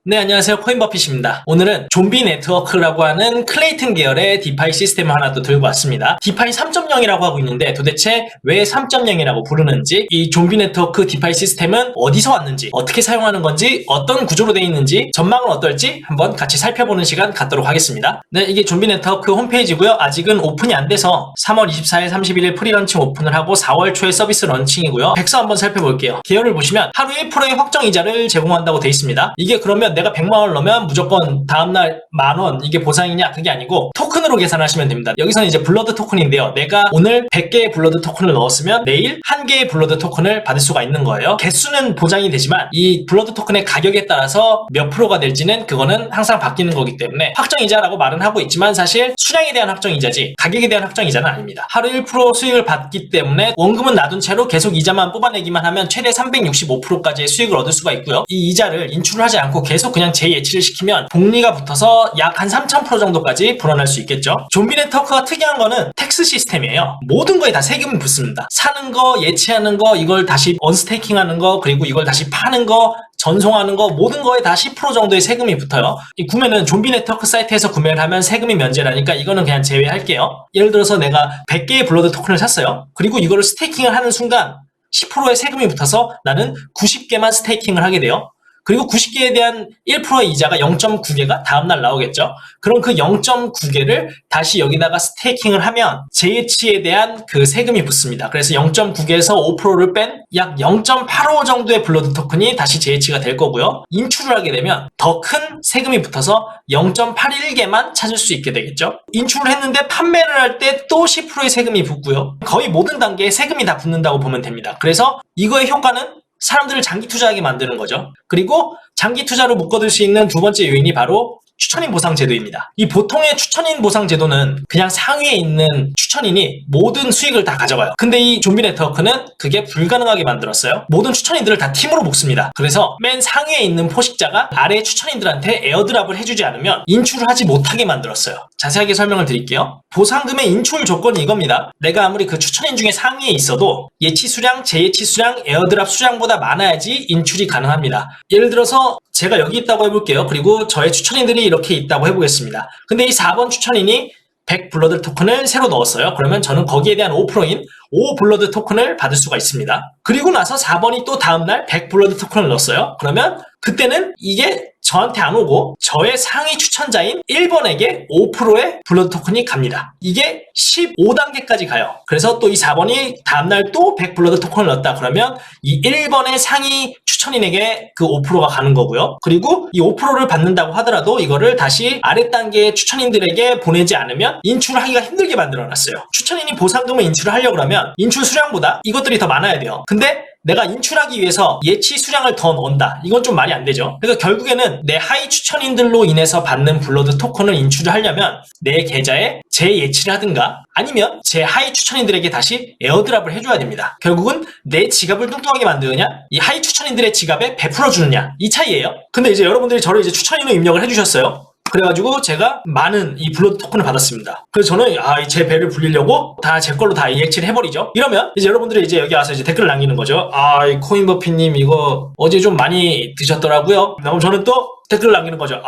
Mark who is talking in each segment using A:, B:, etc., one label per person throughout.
A: 네, 안녕하세요. 코인버핏입니다. 오늘은 좀비 네트워크라고 하는 클레이튼 계열의 디파이 시스템을 하나 또 들고 왔습니다. 디파이 3.0이라고 하고 있는데 도대체 왜 3.0이라고 부르는지, 이 좀비 네트워크 디파이 시스템은 어디서 왔는지, 어떻게 사용하는 건지, 어떤 구조로 되어 있는지, 전망은 어떨지 한번 같이 살펴보는 시간 갖도록 하겠습니다. 네, 이게 좀비 네트워크 홈페이지고요. 아직은 오픈이 안 돼서 3월 24일, 31일 프리런칭 오픈을 하고 4월 초에 서비스 런칭이고요. 백서 한번 살펴볼게요. 계열을 보시면 하루 1%의 확정 이자를 제공한다고 되어 있습니다. 이게 그러면 내가 100만 원을 넣으면 무조건 다음날 10,000원 이게 보상이냐? 그게 아니고 토큰으로 계산하시면 됩니다. 여기서는 이제 블러드 토큰인데요. 내가 오늘 100개의 블러드 토큰을 넣었으면 내일 1개의 블러드 토큰을 받을 수가 있는 거예요. 개수는 보장이 되지만 이 블러드 토큰의 가격에 따라서 몇 프로가 될지는 그거는 항상 바뀌는 거기 때문에 확정이자라고 말은 하고 있지만 사실 수량에 대한 확정이자지 가격에 대한 확정이자는 아닙니다. 하루 1% 수익을 받기 때문에 원금은 놔둔 채로 계속 이자만 뽑아내기만 하면 최대 365%까지의 수익을 얻을 수가 있고요. 이 이자를 인출을 하지 않고 계속 그냥 재예치를 시키면 복리가 붙어서 약 한 3000% 정도까지 불어날 수 있겠죠. 좀비 네트워크가 특이한 거는 텍스 시스템이에요. 모든 거에 다 세금이 붙습니다. 사는 거, 예치하는 거, 이걸 다시 언스테이킹 하는 거, 그리고 이걸 다시 파는 거, 전송하는 거, 모든 거에 다 10% 정도의 세금이 붙어요. 이 구매는 좀비 네트워크 사이트에서 구매를 하면 세금이 면제라니까 이거는 그냥 제외할게요. 예를 들어서 내가 100개의 블러드 토큰을 샀어요. 그리고 이거를 스테이킹을 하는 순간 10%의 세금이 붙어서 나는 90개만 스테이킹을 하게 돼요. 그리고 90개에 대한 1%의 이자가 0.9개가 다음날 나오겠죠. 그럼 그 0.9개를 다시 여기다가 스테이킹을 하면 재예치에 대한 그 세금이 붙습니다. 그래서 0.9개에서 5%를 뺀 약 0.85 정도의 블러드 토큰이 다시 재예치가 될 거고요. 인출을 하게 되면 더 큰 세금이 붙어서 0.81개만 찾을 수 있게 되겠죠. 인출을 했는데 판매를 할 때 또 10%의 세금이 붙고요. 거의 모든 단계에 세금이 다 붙는다고 보면 됩니다. 그래서 이거의 효과는 사람들을 장기 투자하게 만드는 거죠. 그리고 장기 투자로 묶어둘 수 있는 두 번째 요인이 바로 추천인 보상 제도입니다. 이 보통의 추천인 보상 제도는 그냥 상위에 있는 추천인이 모든 수익을 다 가져가요. 근데 이 좀비 네트워크는 그게 불가능하게 만들었어요. 모든 추천인들을 다 팀으로 묶습니다. 그래서 맨 상위에 있는 포식자가 아래 추천인들한테 에어드랍을 해주지 않으면 인출을 하지 못하게 만들었어요. 자세하게 설명을 드릴게요. 보상금의 인출 조건이 이겁니다. 내가 아무리 그 추천인 중에 상위에 있어도 예치 수량, 재예치 수량, 에어드랍 수량보다 많아야지 인출이 가능합니다. 예를 들어서 제가 여기 있다고 해볼게요. 그리고 저의 추천인들이 이렇게 있다고 해보겠습니다. 근데 이 4번 추천인이 100 블러드 토큰을 새로 넣었어요. 그러면 저는 거기에 대한 5%인 5 블러드 토큰을 받을 수가 있습니다. 그리고 나서 4번이 또 다음날 100 블러드 토큰을 넣었어요. 그러면 그때는 이게 저한테 안 오고 저의 상위 추천자인 1번에게 5%의 블러드 토큰이 갑니다. 이게 15단계까지 가요. 그래서 또 이 4번이 다음날 또 100 블러드 토큰을 넣었다 그러면 이 1번의 상위 추천인에게 그 5%가 가는 거고요. 그리고 이 5%를 받는다고 하더라도 이거를 다시 아래 단계의 추천인들에게 보내지 않으면 인출을 하기가 힘들게 만들어놨어요. 추천인이 보상금을 인출을 하려고 하면 인출 수량보다 이것들이 더 많아야 돼요. 근데 내가 인출하기 위해서 예치 수량을 더 넣는다. 이건 좀 말이 안 되죠. 그러니까 결국에는 내 하위 추천인들로 인해서 받는 블러드 토큰을 인출을 하려면 내 계좌에 재예치를 하든가 아니면 제 하위 추천인들에게 다시 에어드랍을 해줘야 됩니다. 결국은 내 지갑을 뚱뚱하게 만드느냐 이 하위 추천인들의 지갑에 베풀어 주느냐 이 차이예요. 근데 이제 여러분들이 저를 이제 추천인으로 입력을 해주셨어요. 그래가지고 제가 많은 이 블러드 토큰을 받았습니다. 그래서 저는 제 배를 불리려고 다 제 걸로 다 EX를 해버리죠. 이러면 이제 여러분들이 이제 여기 와서 이제 댓글을 남기는 거죠. 이 코인버핏님 이거 어제 좀 많이 드셨더라고요. 그럼 저는 또 댓글을 남기는 거죠.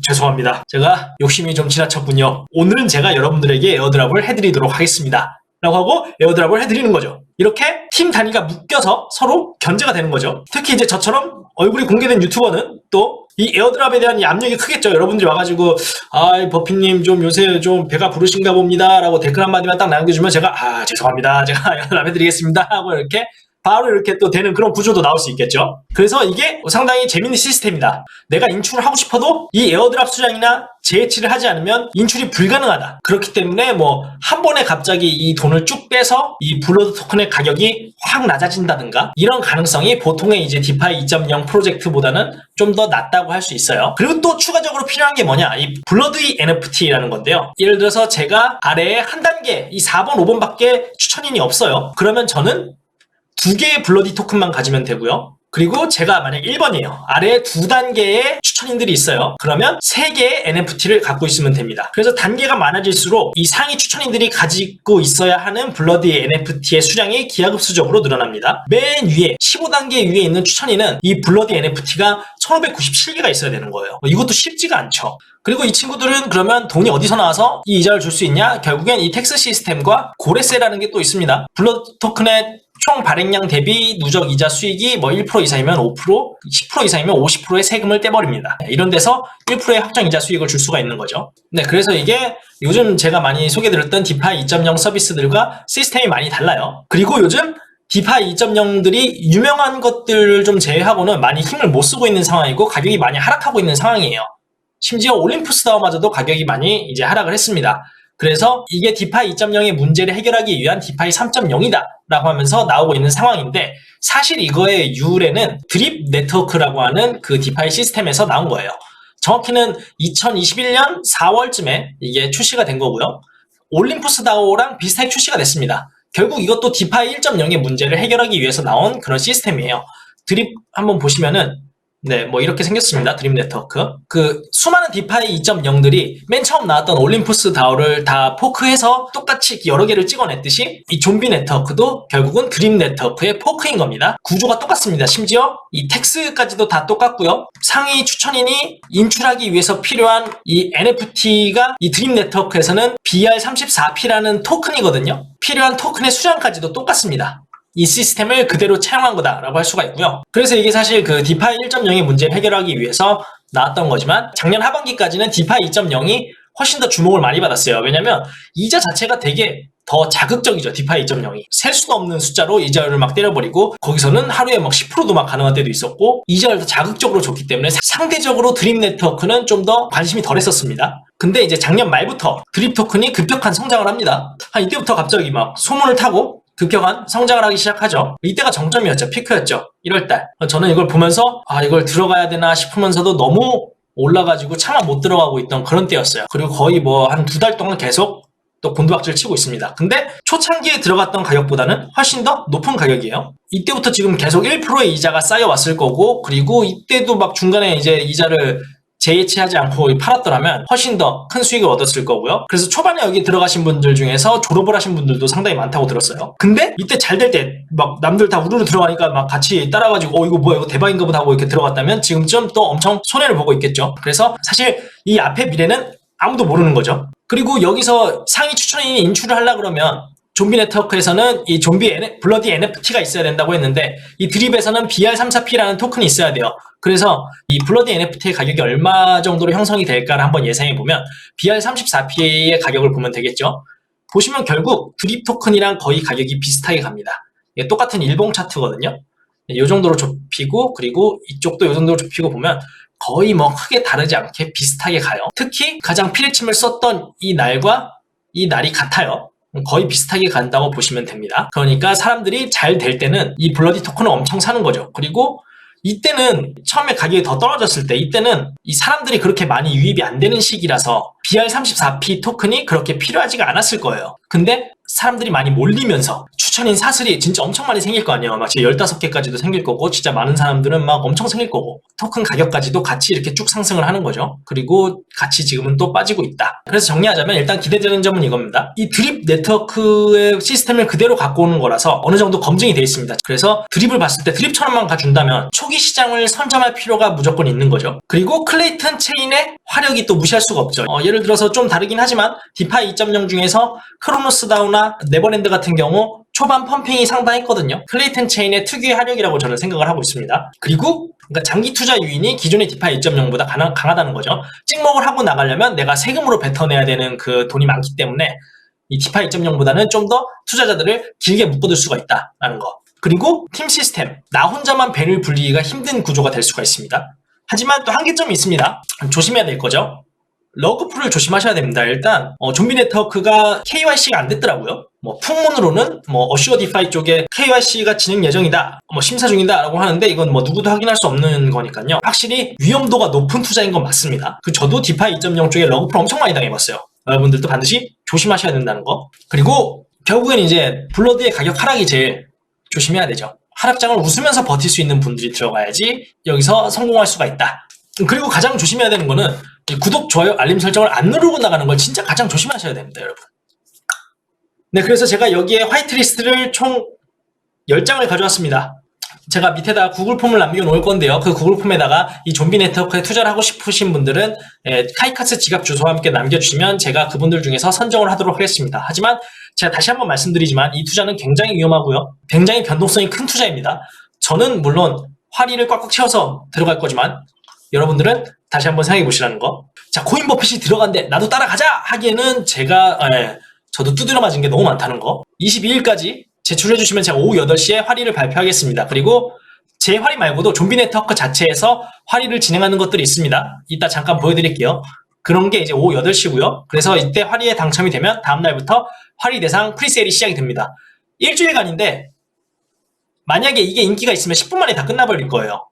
A: 죄송합니다. 제가 욕심이 좀 지나쳤군요. 오늘은 제가 여러분들에게 에어드랍을 해드리도록 하겠습니다. 라고 하고 에어드랍을 해드리는 거죠. 이렇게 팀 단위가 묶여서 서로 견제가 되는 거죠. 특히 이제 저처럼 얼굴이 공개된 유튜버는 또 이 에어드랍에 대한 이 압력이 크겠죠. 여러분들이 와가지고 버핏님 좀 요새 좀 배가 부르신가 봅니다 라고 댓글 한마디만 딱 남겨주면 제가 죄송합니다. 제가 에어드랍 해드리겠습니다 하고 이렇게 바로 이렇게 또 되는 그런 구조도 나올 수 있겠죠. 그래서 이게 상당히 재밌는 시스템이다. 내가 인출을 하고 싶어도 이 에어드랍 수량이나 재예치를 하지 않으면 인출이 불가능하다. 그렇기 때문에 한 번에 갑자기 이 돈을 쭉 빼서 이 블러드 토큰의 가격이 확 낮아진다든가 이런 가능성이 보통의 이제 디파이 2.0 프로젝트보다는 좀 더 낮다고 할 수 있어요. 그리고 또 추가적으로 필요한 게 뭐냐? 이 블러드 NFT라는 건데요. 예를 들어서 제가 아래에 한 단계 이 4번, 5번밖에 추천인이 없어요. 그러면 저는 2개의 블러디 토큰만 가지면 되고요. 그리고 제가 만약 1번이에요. 아래에 2단계의 추천인들이 있어요. 그러면 3개의 NFT를 갖고 있으면 됩니다. 그래서 단계가 많아질수록 이 상위 추천인들이 가지고 있어야 하는 블러디 NFT의 수량이 기하급수적으로 늘어납니다. 맨 위에 15단계 위에 있는 추천인은 이 블러디 NFT가 1597개가 있어야 되는 거예요. 이것도 쉽지가 않죠. 그리고 이 친구들은 그러면 돈이 어디서 나와서 이 이자를 줄 수 있냐? 결국엔 이 텍스 시스템과 고레세라는 게 또 있습니다. 블러드 토큰의 총 발행량 대비 누적 이자 수익이 뭐 1% 이상이면 5%, 10% 이상이면 50%의 세금을 떼버립니다. 이런 데서 1%의 확정 이자 수익을 줄 수가 있는 거죠. 네, 그래서 이게 요즘 제가 많이 소개드렸던 디파이 2.0 서비스들과 시스템이 많이 달라요. 그리고 요즘 디파이 2.0들이 유명한 것들을 좀 제외하고는 많이 힘을 못 쓰고 있는 상황이고 가격이 많이 하락하고 있는 상황이에요. 심지어 올림푸스 다오마저도 가격이 많이 이제 하락을 했습니다. 그래서 이게 디파이 2.0의 문제를 해결하기 위한 디파이 3.0이다 라고 하면서 나오고 있는 상황인데, 사실 이거의 유래는 드립 네트워크라고 하는 그 디파이 시스템에서 나온 거예요. 정확히는 2021년 4월쯤에 이게 출시가 된 거고요. 올림푸스 다오랑 비슷하게 출시가 됐습니다. 결국 이것도 디파이 1.0의 문제를 해결하기 위해서 나온 그런 시스템이에요. 드립 한번 보시면은 네, 뭐 이렇게 생겼습니다. 드림 네트워크. 그 수많은 디파이 2.0들이 맨 처음 나왔던 올림푸스 다오를 다 포크해서 똑같이 여러 개를 찍어냈듯이 이 좀비 네트워크도 결국은 드림 네트워크의 포크인 겁니다. 구조가 똑같습니다. 심지어 이 텍스까지도 다 똑같고요. 상위 추천인이 인출하기 위해서 필요한 이 NFT가 이 드림 네트워크에서는 BR34P라는 토큰이거든요. 필요한 토큰의 수량까지도 똑같습니다. 이 시스템을 그대로 차용한 거다라고 할 수가 있고요. 그래서 이게 사실 그 디파이 1.0의 문제를 해결하기 위해서 나왔던 거지만, 작년 하반기까지는 디파이 2.0이 훨씬 더 주목을 많이 받았어요. 왜냐면 이자 자체가 되게 더 자극적이죠. 디파이 2.0이 셀 수도 없는 숫자로 이자율을 막 때려버리고, 거기서는 하루에 막 10%도 막 가능한 때도 있었고, 이자를 더 자극적으로 줬기 때문에 상대적으로 드림 네트워크는 좀 더 관심이 덜 했었습니다. 근데 이제 작년 말부터 드립 토큰이 급격한 성장을 합니다. 한 이때부터 갑자기 막 소문을 타고 급격한 성장을 하기 시작하죠. 이때가 정점이었죠. 피크였죠. 1월달. 저는 이걸 보면서 이걸 들어가야 되나 싶으면서도 너무 올라가지고 차마 못 들어가고 있던 그런 때였어요. 그리고 거의 뭐 한 2달 동안 계속 또 곤두박질 치고 있습니다. 근데 초창기에 들어갔던 가격보다는 훨씬 더 높은 가격이에요. 이때부터 지금 계속 1%의 이자가 쌓여왔을 거고, 그리고 이때도 막 중간에 이제 이자를 재해치하지 않고 팔았더라면 훨씬 더 큰 수익을 얻었을 거고요. 그래서 초반에 여기 들어가신 분들 중에서 졸업을 하신 분들도 상당히 많다고 들었어요. 근데 이때 잘 될 때 막 남들 다 우르르 들어가니까 막 같이 따라가지고 이거 뭐야, 이거 대박인가 보다 하고 이렇게 들어갔다면 지금쯤 또 엄청 손해를 보고 있겠죠. 그래서 사실 이 앞의 미래는 아무도 모르는 거죠. 그리고 여기서 상위 추천인이 인출을 하려고 그러면 좀비 네트워크에서는 이 블러디 NFT가 있어야 된다고 했는데, 이 드립에서는 BR34P라는 토큰이 있어야 돼요. 그래서 이 블러디 NFT의 가격이 얼마 정도로 형성이 될까를 한번 예상해보면 BR34P의 가격을 보면 되겠죠. 보시면 결국 드립 토큰이랑 거의 가격이 비슷하게 갑니다. 이게 똑같은 일봉 차트거든요. 이 정도로 좁히고, 그리고 이쪽도 이 정도로 좁히고 보면 거의 뭐 크게 다르지 않게 비슷하게 가요. 특히 가장 피레침을 썼던 이 날과 이 날이 같아요. 거의 비슷하게 간다고 보시면 됩니다. 그러니까 사람들이 잘 될 때는 이 블러디 토큰을 엄청 사는 거죠. 그리고 이때는 처음에 가격이 더 떨어졌을 때, 이때는 이 사람들이 그렇게 많이 유입이 안 되는 시기라서 BR34P 토큰이 그렇게 필요하지가 않았을 거예요. 근데 사람들이 많이 몰리면서 추천인 사슬이 진짜 엄청 많이 생길 거 아니에요. 막 15개까지도 생길 거고, 진짜 많은 사람들은 막 엄청 생길 거고, 토큰 가격까지도 같이 이렇게 쭉 상승을 하는 거죠. 그리고 같이 지금은 또 빠지고 있다. 그래서 정리하자면 일단 기대되는 점은 이겁니다. 이 드립 네트워크의 시스템을 그대로 갖고 오는 거라서 어느 정도 검증이 되어 있습니다. 그래서 드립을 봤을 때 드립처럼만 가준다면 초기 시장을 선점할 필요가 무조건 있는 거죠. 그리고 클레이튼 체인의 화력이 또 무시할 수가 없죠. 예를 들어서 좀 다르긴 하지만 디파이 2.0 중에서 크로노스 다우나 네버랜드 같은 경우 초반 펌핑이 상당했거든요. 클레이튼 체인의 특유의 화력이라고 저는 생각을 하고 있습니다. 그리고 그러니까 장기 투자 유인이 기존의 디파이 2.0보다 강하다는 거죠. 찍먹을 하고 나가려면 내가 세금으로 뱉어내야 되는 그 돈이 많기 때문에 이 디파이 2.0보다는 좀 더 투자자들을 길게 묶어둘 수가 있다라는 거. 그리고 팀 시스템, 나 혼자만 배를 불리기가 힘든 구조가 될 수가 있습니다. 하지만 또 한계점이 있습니다. 조심해야 될 거죠. 러그풀을 조심하셔야 됩니다. 일단 좀비 네트워크가 KYC가 안 됐더라고요. 풍문으로는 어슈어 디파이 쪽에 KYC가 진행 예정이다, 심사 중이다 라고 하는데, 이건 누구도 확인할 수 없는 거니까요. 확실히 위험도가 높은 투자인 건 맞습니다. 저도 디파이 2.0 쪽에 러그풀 엄청 많이 당해봤어요. 여러분들도 반드시 조심하셔야 된다는 거. 그리고 결국엔 이제 블러드의 가격 하락이 제일 조심해야 되죠. 하락장을 웃으면서 버틸 수 있는 분들이 들어가야지 여기서 성공할 수가 있다. 그리고 가장 조심해야 되는 거는 구독, 좋아요, 알림 설정을 안 누르고 나가는 걸 진짜 가장 조심하셔야 됩니다, 여러분. 네, 그래서 제가 여기에 화이트리스트를 총 10장을 가져왔습니다. 제가 밑에다 구글 폼을 남겨 놓을 건데요. 그 구글 폼에다가 이 좀비 네트워크에 투자를 하고 싶으신 분들은 카이카스 지갑 주소와 함께 남겨주시면 제가 그분들 중에서 선정을 하도록 하겠습니다. 하지만 제가 다시 한번 말씀드리지만 이 투자는 굉장히 위험하고요. 굉장히 변동성이 큰 투자입니다. 저는 물론 화리를 꽉꽉 채워서 들어갈 거지만 여러분들은 다시 한번 생각해 보시라는 거. 자, 코인버핏이 들어간대 나도 따라가자 하기에는 제가 저도 두드려 맞은 게 너무 많다는 거. 22일까지 제출해 주시면 제가 오후 8시에 화리를 발표하겠습니다. 그리고 제 화리 말고도 좀비 네트워크 자체에서 화리를 진행하는 것들이 있습니다. 이따 잠깐 보여드릴게요. 그런 게 이제 오후 8시고요. 그래서 이때 화리에 당첨이 되면 다음날부터 화리 대상 프리세일이 시작이 됩니다. 일주일간인데 만약에 이게 인기가 있으면 10분 만에 다 끝나버릴 거예요.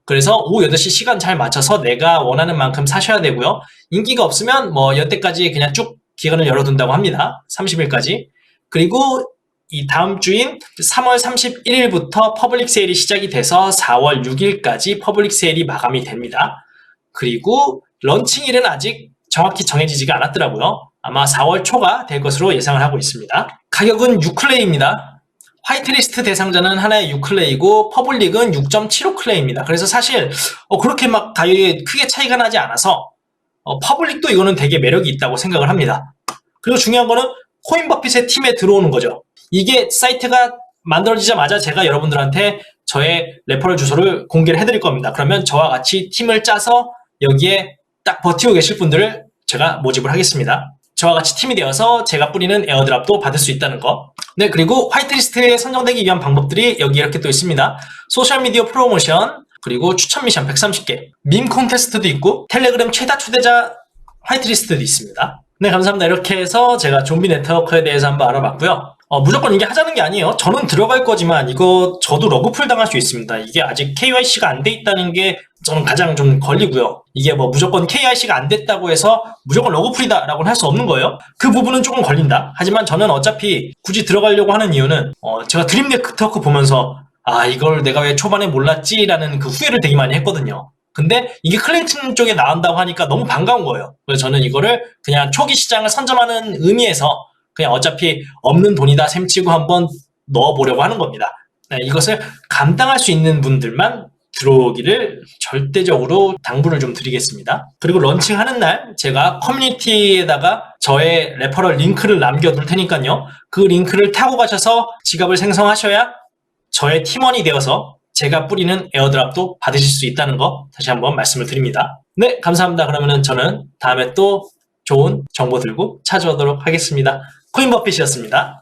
A: 그래서 오후 8시 시간 잘 맞춰서 내가 원하는 만큼 사셔야 되고요. 인기가 없으면 뭐 여태까지 그냥 쭉 기간을 열어둔다고 합니다. 30일까지. 그리고 이 다음 주인 3월 31일부터 퍼블릭 세일이 시작이 돼서 4월 6일까지 퍼블릭 세일이 마감이 됩니다. 그리고 런칭일은 아직 정확히 정해지지가 않았더라고요. 아마 4월 초가 될 것으로 예상을 하고 있습니다. 가격은 6클레이입니다. 화이트리스트 대상자는 하나의 6클레이고 퍼블릭은 6.75클레이입니다. 그래서 사실 그렇게 막 가격이 크게 차이가 나지 않아서 퍼블릭도 이거는 되게 매력이 있다고 생각을 합니다. 그리고 중요한 거는 코인버핏의 팀에 들어오는 거죠. 이게 사이트가 만들어지자마자 제가 여러분들한테 저의 레퍼럴 주소를 공개를 해드릴 겁니다. 그러면 저와 같이 팀을 짜서 여기에 딱 버티고 계실 분들을 제가 모집을 하겠습니다. 저와 같이 팀이 되어서 제가 뿌리는 에어드랍도 받을 수 있다는 거. 네, 그리고 화이트리스트에 선정되기 위한 방법들이 여기 이렇게 또 있습니다. 소셜미디어 프로모션, 그리고 추천 미션 130개, 밈 콘테스트도 있고 텔레그램 최다 초대자 화이트리스트도 있습니다. 네, 감사합니다. 이렇게 해서 제가 좀비 네트워크에 대해서 한번 알아봤고요. 무조건 이게 하자는 게 아니에요. 저는 들어갈 거지만 이거 저도 러그풀 당할 수 있습니다. 이게 아직 KYC가 안 돼 있다는 게 저는 가장 좀 걸리고요. 이게 뭐 무조건 KYC가 안 됐다고 해서 무조건 러그풀이다 라고는 할 수 없는 거예요. 그 부분은 조금 걸린다. 하지만 저는 어차피 굳이 들어가려고 하는 이유는 제가 드림 네트워크 보면서 이걸 내가 왜 초반에 몰랐지 라는 그 후회를 되게 많이 했거든요. 근데 이게 클레이튼 쪽에 나온다고 하니까 너무 반가운 거예요. 그래서 저는 이거를 그냥 초기 시장을 선점하는 의미에서 그냥 어차피 없는 돈이다 셈치고 한번 넣어보려고 하는 겁니다. 네, 이것을 감당할 수 있는 분들만 들어오기를 절대적으로 당부를 좀 드리겠습니다. 그리고 런칭하는 날 제가 커뮤니티에다가 저의 레퍼럴 링크를 남겨둘 테니까요. 그 링크를 타고 가셔서 지갑을 생성하셔야 저의 팀원이 되어서 제가 뿌리는 에어드랍도 받으실 수 있다는 거 다시 한번 말씀을 드립니다. 네, 감사합니다. 그러면은 저는 다음에 또 좋은 정보 들고 찾아오도록 하겠습니다. 코인버핏이었습니다.